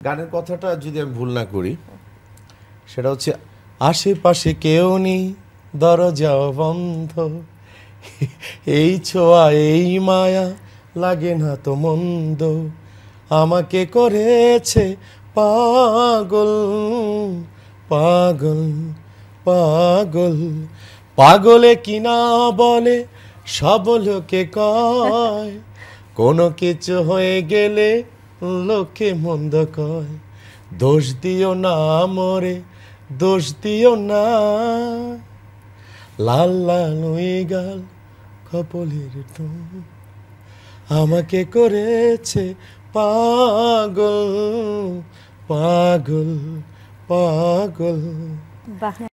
গানের কথাটা যদি আমি ভুল না করি সেটা হচ্ছে আশেপাশে কেউ নেই দরজাও বন্ধ এই ছোঁয়া এই মায়া লাগে না তো মন্দ আমাকে করেছে পাগল পাগল পাগল পাগলে কিনা বলে সব লোকে কয় কোনো কিছু হয়ে গেলে লোকে মন্দ কয় দোষ দিও না মরে দোষ দিও না লাল লাল ওই গাল কপলের টোন আমাকে করেছে পাগল পাগল পাগল। বাহ।